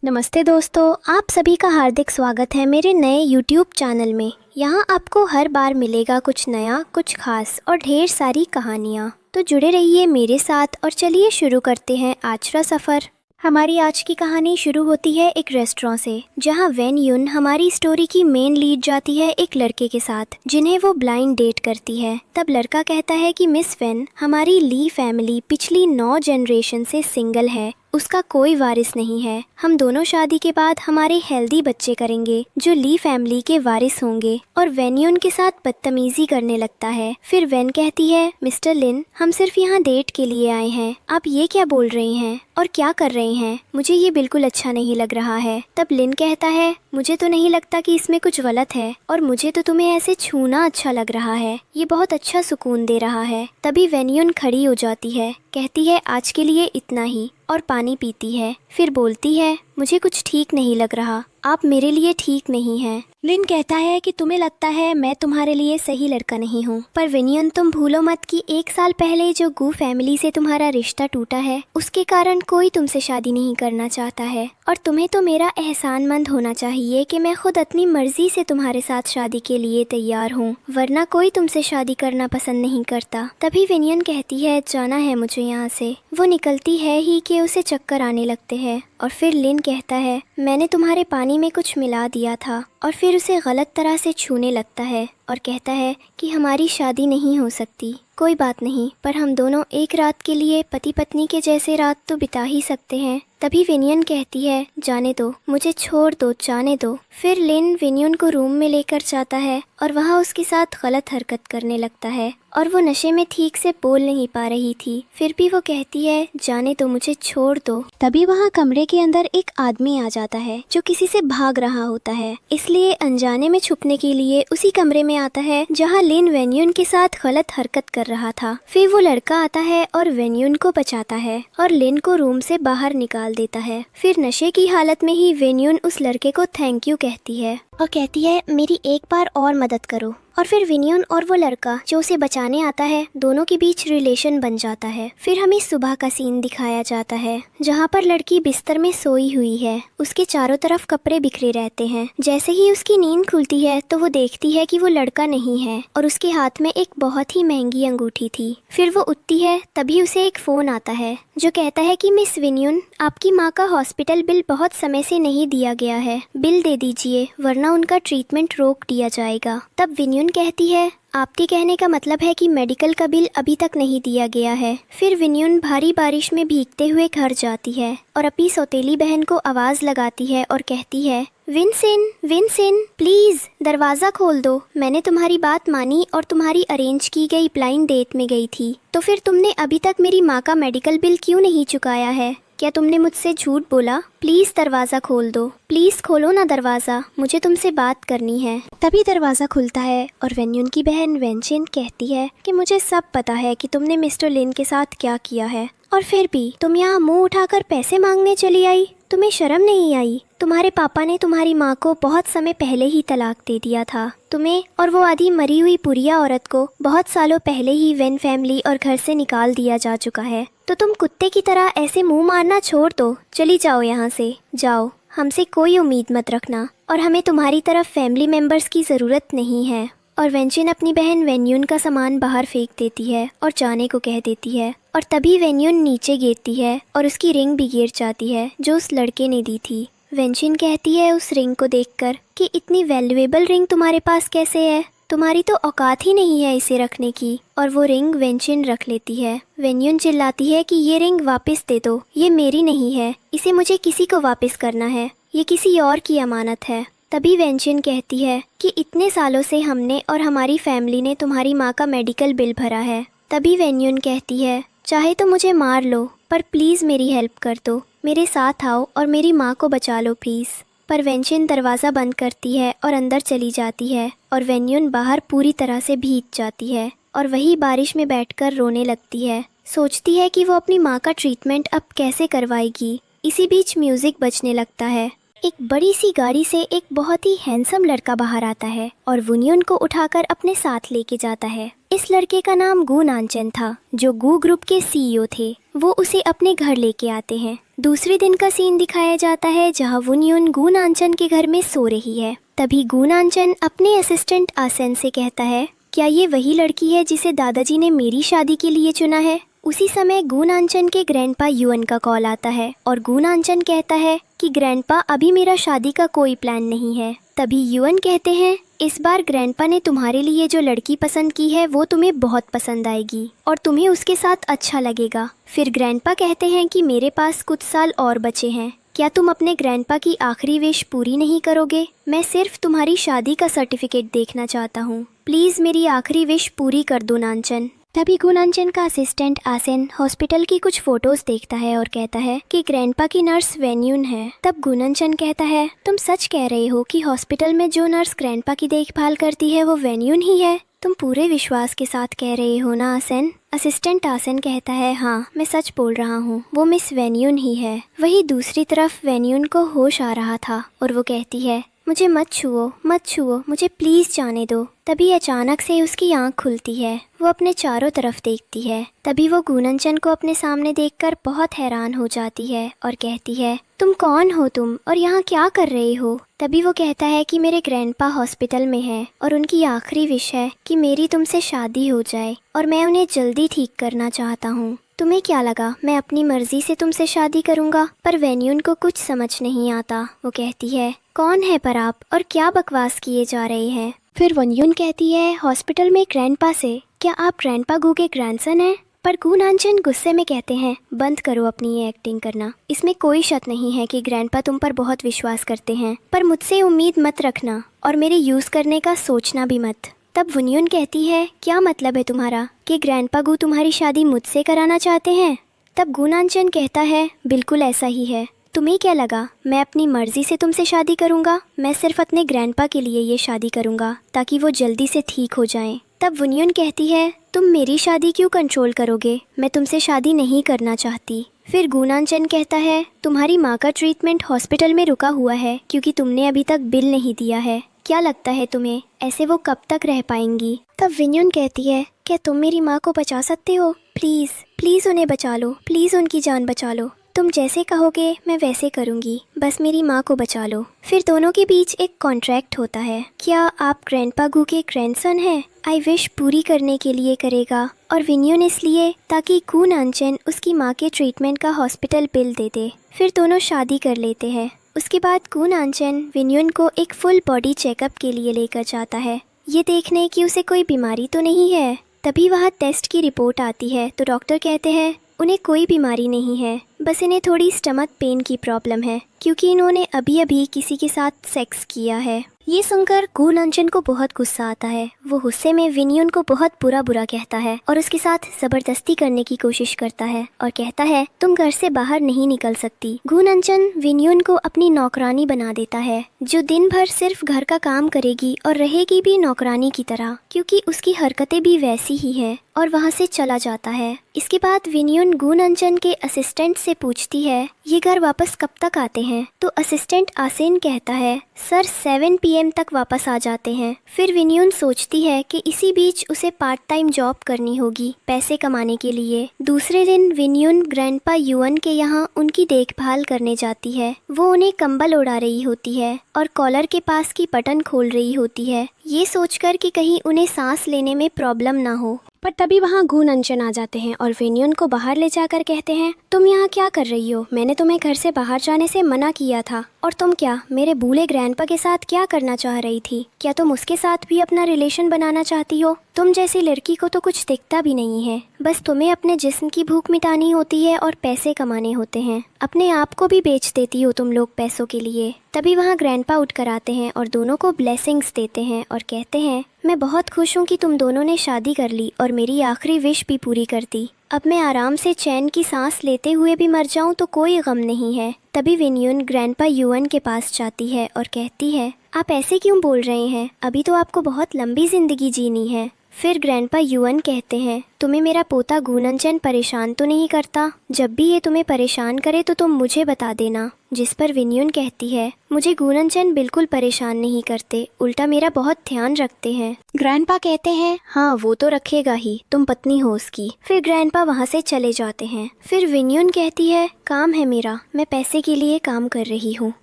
नमस्ते दोस्तों, आप सभी का हार्दिक स्वागत है मेरे नए YouTube चैनल में। यहाँ आपको हर बार मिलेगा कुछ नया, कुछ खास और ढेर सारी कहानियाँ। तो जुड़े रहिए मेरे साथ और चलिए शुरू करते हैं आज का सफ़र। हमारी आज की कहानी शुरू होती है एक रेस्टोरेंट से, जहाँ वेन युन हमारी स्टोरी की मेन लीड जाती है एक लड़के के साथ जिन्हें वो ब्लाइंड डेट करती है। तब लड़का कहता है कि मिस वेन, हमारी ली फैमिली पिछली 9 जनरेशन से सिंगल है, उसका कोई वारिस नहीं है। हम दोनों शादी के बाद हमारे हेल्दी बच्चे करेंगे जो ली फैमिली के वारिस होंगे। और वेन युन के साथ बदतमीजी करने लगता है। फिर वेन कहती है, मिस्टर लिन, हम सिर्फ यहाँ डेट के लिए आए हैं, आप ये क्या बोल रहे हैं और क्या कर रहे हैं? मुझे ये बिल्कुल अच्छा नहीं लग रहा है। तब लिन कहता है, मुझे तो नहीं लगता कि इसमें कुछ गलत है और मुझे तो तुम्हें ऐसे छूना अच्छा लग रहा है, ये बहुत अच्छा सुकून दे रहा है। तभी वेन युन खड़ी हो जाती है, कहती है आज के लिए इतना ही और पानी पीती है। फिर बोलती है, मुझे कुछ ठीक नहीं लग रहा, आप मेरे लिए ठीक नहीं हैं। लिन कहता है कि तुम्हें लगता है मैं तुम्हारे लिए सही लड़का नहीं हूँ, पर विनियन तुम भूलो मत कि 1 साल पहले जो गू फैमिली से तुम्हारा रिश्ता टूटा है उसके कारण कोई तुमसे शादी नहीं करना चाहता है। और तुम्हें तो मेरा एहसानमंद होना चाहिए कि मैं खुद अपनी मर्जी से तुम्हारे साथ शादी के लिए तैयार हूँ, वरना कोई तुमसे शादी करना पसंद नहीं करता। तभी विनियन कहती है, जाना है मुझे यहाँ से। वो निकलती है ही कि उसे चक्कर आने लगते हैं। और फिर लिन कहता है, मैंने तुम्हारे पानी में कुछ मिला दिया था। और फिर उसे गलत तरह से छूने लगता है और कहता है कि हमारी शादी नहीं हो सकती। कोई बात नहीं, पर हम दोनों एक रात के लिए पति पत्नी के जैसे रात तो बिता ही सकते हैं। तभी विनियन कहती है, जाने दो, मुझे छोड़ दो, जाने दो। फिर लिन विनियन को रूम में लेकर जाता है और वहाँ उसके साथ गलत हरकत करने लगता है और वो नशे में ठीक से बोल नहीं पा रही थी। फिर भी वो कहती है, जाने दो, मुझे छोड़ दो। तभी वहाँ कमरे के अंदर एक आदमी आ जाता है जो किसी से भाग रहा होता है, इसलिए अनजाने में छुपने के लिए उसी कमरे में आता है जहाँ लिन वेन्यून के साथ गलत हरकत कर रहा था। फिर वो लड़का आता है और वेन्यून को बचाता है और लिन को रूम से बाहर निकाल देता है। फिर नशे की हालत में ही वेन्यून उस लड़के को थैंक यू कहती है और कहती है, मेरी एक बार और मदद करो। और फिर विनियन और वो लड़का जो उसे बचाने आता है, दोनों के बीच रिलेशन बन जाता है। फिर हमें सुबह का सीन दिखाया जाता है जहाँ पर लड़की बिस्तर में सोई हुई है, उसके चारों तरफ कपड़े बिखरे रहते हैं। जैसे ही उसकी नींद खुलती है तो वो देखती है कि वो लड़का नहीं है और उसके हाथ में एक बहुत ही महंगी अंगूठी थी। फिर वो उठती है, तभी उसे एक फोन आता है जो कहता है कि मिस विनियन, आपकी माँ का हॉस्पिटल बिल बहुत समय से नहीं दिया गया है, बिल दे दीजिए वरना उनका ट्रीटमेंट रोक दिया जाएगा। तब विनियन कहती है, आपके कहने का मतलब है कि मेडिकल का बिल अभी तक नहीं दिया गया है। फिर विनियन भारी बारिश में भीगते हुए घर जाती है और अपनी सौतेली बहन को आवाज लगाती है और कहती है, विंसेन, विंसेन, प्लीज दरवाजा खोल दो। मैंने तुम्हारी बात मानी और तुम्हारी अरेंज की गई ब्लाइंड डेट में गई थी, तो फिर तुमने अभी तक मेरी माँ का मेडिकल बिल क्यों नहीं चुकाया है? क्या तुमने मुझसे झूठ बोला? प्लीज दरवाजा खोल दो, प्लीज खोलो ना दरवाजा, मुझे तुमसे बात करनी है। तभी दरवाजा खुलता है और वेन्यून की बहन वेंचिन कहती है कि मुझे सब पता है कि तुमने मिस्टर लिन के साथ क्या किया है, और फिर भी तुम यहाँ मुंह उठाकर पैसे मांगने चली आई। तुम्हें शर्म नहीं आई? तुम्हारे पापा ने तुम्हारी माँ को बहुत समय पहले ही तलाक दे दिया था। तुम्हें और वो आधी मरी हुई पुरिया औरत को बहुत सालों पहले ही वेन फैमिली और घर से निकाल दिया जा चुका है। तो तुम कुत्ते की तरह ऐसे मुंह मारना छोड़ दो, चली जाओ यहाँ से, जाओ, हमसे कोई उम्मीद मत रखना और हमें तुम्हारी तरफ फैमिली मेंबर्स की ज़रूरत नहीं है। और वेंचिन अपनी बहन वेन्यून का सामान बाहर फेंक देती है और जाने को कह देती है। और तभी वेन्यून नीचे गिरती है और उसकी रिंग भी गिर जाती है जो उस लड़के ने दी थी। वेंचिन कहती है उस रिंग को देखकर कि इतनी वैल्यूएबल रिंग तुम्हारे पास कैसे है? तुम्हारी तो औकात ही नहीं है इसे रखने की। और वो रिंग वेंचिन रख लेती है। वेन्यून चिल्लाती है कि ये रिंग वापस दे दो, ये मेरी नहीं है, इसे मुझे किसी को वापस करना है, ये किसी और की अमानत है। तभी वेंचिन कहती है कि इतने सालों से हमने और हमारी फैमिली ने तुम्हारी माँ का मेडिकल बिल भरा है। तभी वेन्यून कहती है, चाहे तो मुझे मार लो, पर प्लीज़ मेरी हेल्प कर दो, मेरे साथ आओ और मेरी माँ को बचा लो प्लीज़। पर वेंचिन दरवाज़ा बंद करती है और अंदर चली जाती है और वेन्यून बाहर पूरी तरह से भीग जाती है और वही बारिश में बैठकर रोने लगती है। सोचती है कि वो अपनी माँ का ट्रीटमेंट अब कैसे करवाएगी। इसी बीच म्यूज़िक बजने लगता है। एक बड़ी सी गाड़ी से एक बहुत ही हैंडसम लड़का बाहर आता है और वुनियन को उठाकर अपने साथ लेके जाता है। इस लड़के का नाम गू नानचन था जो गू ग्रुप के सीईओ थे। वो उसे अपने घर लेके आते हैं। दूसरे दिन का सीन दिखाया जाता है जहाँ वुनयुन गुनांचन के घर में सो रही है। तभी गुनांचन अपने असिस्टेंट आसेन से कहता है, क्या ये वही लड़की है जिसे दादाजी ने मेरी शादी के लिए चुना है? उसी समय गुनांचन के ग्रैंडपा युअन का कॉल आता है और गुनांचन कहता है कि ग्रैंडपा अभी मेरा शादी का कोई प्लान नहीं है। तभी युअन कहते हैं, इस बार ग्रैंडपा ने तुम्हारे लिए जो लड़की पसंद की है वो तुम्हें बहुत पसंद आएगी और तुम्हें उसके साथ अच्छा लगेगा। फिर ग्रैंडपा कहते हैं कि मेरे पास कुछ साल और बचे हैं, क्या तुम अपने ग्रैंडपा की आखिरी विश पूरी नहीं करोगे? मैं सिर्फ तुम्हारी शादी का सर्टिफिकेट देखना चाहता हूँ, प्लीज़ मेरी आखिरी विश पूरी कर दो नानचन। तभी गुनांचन का असिस्टेंट आसेन हॉस्पिटल की कुछ फोटोज देखता है और कहता है कि ग्रैंडपा की नर्स वेन्यून है। तब गुनांचन कहता है, तुम सच कह रहे हो कि हॉस्पिटल में जो नर्स ग्रैंडपा की देखभाल करती है वो वेन्यून ही है? तुम पूरे विश्वास के साथ कह रहे हो ना आसेन? असिस्टेंट आसेन कहता है, हाँ मैं सच बोल रहा हूँ, वो मिस वेन्यून ही है। वही दूसरी तरफ वेन्यून को होश आ रहा था और वो कहती है, मुझे मत छुओ, मत छुओ, मुझे प्लीज़ जाने दो। तभी अचानक से उसकी आंख खुलती है, वो अपने चारों तरफ देखती है। तभी वो गुनांचन को अपने सामने देखकर बहुत हैरान हो जाती है और कहती है, तुम कौन हो तुम और यहाँ क्या कर रहे हो? तभी वो कहता है कि मेरे ग्रैंडपा हॉस्पिटल में है और उनकी आखिरी विश है कि मेरी तुमसे शादी हो जाए और मैं उन्हें जल्दी ठीक करना चाहता हूँ। तुम्हें क्या लगा मैं अपनी मर्जी से तुमसे शादी करूँगा? पर वेन्यून को कुछ समझ नहीं आता। वो कहती है, कौन है पर आप और क्या बकवास किए जा रहे हैं? फिर वेन्यून कहती है, हॉस्पिटल में ग्रैंडपा से, क्या आप ग्रैंडपा गू के ग्रैंडसन हैं? पर गुनांचन गुस्से में कहते हैं, बंद करो अपनी ये एक्टिंग करना। इसमें कोई शक नहीं है कि ग्रैंडपा तुम पर बहुत विश्वास करते हैं, पर मुझसे उम्मीद मत रखना और मेरे यूज़ करने का सोचना भी मत। तब वुनयुन कहती है, क्या मतलब है तुम्हारा कि ग्रैंडपा गू तुम्हारी शादी मुझसे कराना चाहते हैं? तब गुनांचन कहता है, बिल्कुल ऐसा ही है। तुम्हें क्या लगा मैं अपनी मर्जी से तुमसे शादी करूंगा? मैं सिर्फ अपने ग्रैंडपा के लिए ये शादी करूंगा ताकि वो जल्दी से ठीक हो जाएं। तब वुनयुन कहती है, तुम मेरी शादी क्यों कंट्रोल करोगे? मैं तुमसे शादी नहीं करना चाहती। फिर गुनांचन कहता है, तुम्हारी माँ का ट्रीटमेंट हॉस्पिटल में रुका हुआ है क्योंकि तुमने अभी तक बिल नहीं दिया है। क्या लगता है तुम्हें ऐसे वो कब तक रह पाएंगी? तब वुनयुन कहती है, क्या तुम मेरी माँ को बचा सकते हो? प्लीज़ प्लीज़ उन्हें बचा लो, प्लीज़ उनकी जान बचा लो। तुम जैसे कहोगे मैं वैसे करूँगी, बस मेरी माँ को बचा लो। फिर दोनों के बीच एक कॉन्ट्रैक्ट होता है, क्या आप ग्रैंडपा गू के ग्रैंडसन हैं? आई विश पूरी करने के लिए करेगा और वुनयुन इसलिए ताकि गुनांचन उसकी माँ के ट्रीटमेंट का हॉस्पिटल बिल दे दे। फिर दोनों शादी कर लेते हैं। उसके बाद गुनांचन वुनयुन को एक फुल बॉडी चेकअप के लिए लेकर जाता है, ये देखने कि उसे कोई बीमारी तो नहीं है। तभी वहाँ टेस्ट की रिपोर्ट आती है तो डॉक्टर कहते हैं उन्हें कोई बीमारी नहीं है, बस इन्हें थोड़ी स्टमक पेन की प्रॉब्लम है क्योंकि इन्होंने अभी अभी किसी के साथ सेक्स किया है। ये सुनकर गुनांचन को बहुत गुस्सा आता है। वो गुस्से में वुनयुन को बहुत बुरा कहता है और उसके साथ जबरदस्ती करने की कोशिश करता है और कहता है, तुम घर से बाहर नहीं निकल सकती। गुनांचन वुनयुन को अपनी नौकरानी बना देता है जो दिन भर सिर्फ घर का काम करेगी और रहेगी भी नौकरानी की तरह क्योंकि उसकी हरकतें भी वैसी ही है और वहाँ से चला जाता है। इसके बाद वुनयुन गुनांचन के असिस्टेंट से पूछती है, ये घर वापस कब तक आते हैं? तो असिस्टेंट आसेन कहता है, सर 7 PM तक वापस आ जाते हैं। फिर वुनयुन सोचती है कि इसी बीच उसे पार्ट टाइम जॉब करनी होगी पैसे कमाने के लिए। दूसरे दिन वुनयुन ग्रैंडपा युअन के यहाँ उनकी देखभाल करने जाती है। वो उन्हें कंबल उड़ा रही होती है और कॉलर के पास की बटन खोल रही होती है, ये सोचकर कि कहीं उन्हें सांस लेने में प्रॉब्लम ना हो। पर तभी वहाँ गुनांचन आ जाते हैं और वुनयुन को बाहर ले जाकर कहते हैं, तुम यहाँ क्या कर रही हो? मैंने तुम्हें घर से बाहर जाने से मना किया था और तुम क्या मेरे बूढ़े ग्रैंडपा के साथ क्या करना चाह रही थी? क्या तुम उसके साथ भी अपना रिलेशन बनाना चाहती हो? तुम जैसी लड़की को तो कुछ दिखता भी नहीं है, बस तुम्हें अपने जिस्म की भूख मिटानी होती है और पैसे कमाने होते हैं। अपने आप को भी बेच देती हो तुम लोग पैसों के लिए। तभी वहाँ ग्रैंडपा उठकर आते हैं और दोनों को ब्लेसिंग्स देते हैं और कहते हैं, मैं बहुत खुश हूँ कि तुम दोनों ने शादी कर ली और मेरी आखिरी विश भी पूरी कर दी। अब मैं आराम से चैन की सांस लेते हुए भी मर जाऊँ तो कोई गम नहीं है। तभी वुनयुन ग्रैंडपा युअन के पास जाती है और कहती है, आप ऐसे क्यों बोल रहे हैं? अभी तो आपको बहुत लंबी जिंदगी जीनी है। फिर ग्रैंडपा युअन कहते हैं, तुम्हें मेरा पोता गुननचन परेशान तो नहीं करता? जब भी ये तुम्हें परेशान करे तो तुम मुझे बता देना। जिस पर विनयुन कहती है, मुझे गुननचन बिल्कुल परेशान नहीं करते, उल्टा मेरा बहुत ध्यान रखते हैं। ग्रैंडपा कहते हैं, हाँ वो तो रखेगा ही, तुम पत्नी हो उसकी। फिर ग्रैंडपा वहाँ से चले जाते हैं। फिर विनयुन कहती है, काम है मेरा, मैं पैसे के लिए काम कर रही हूँ।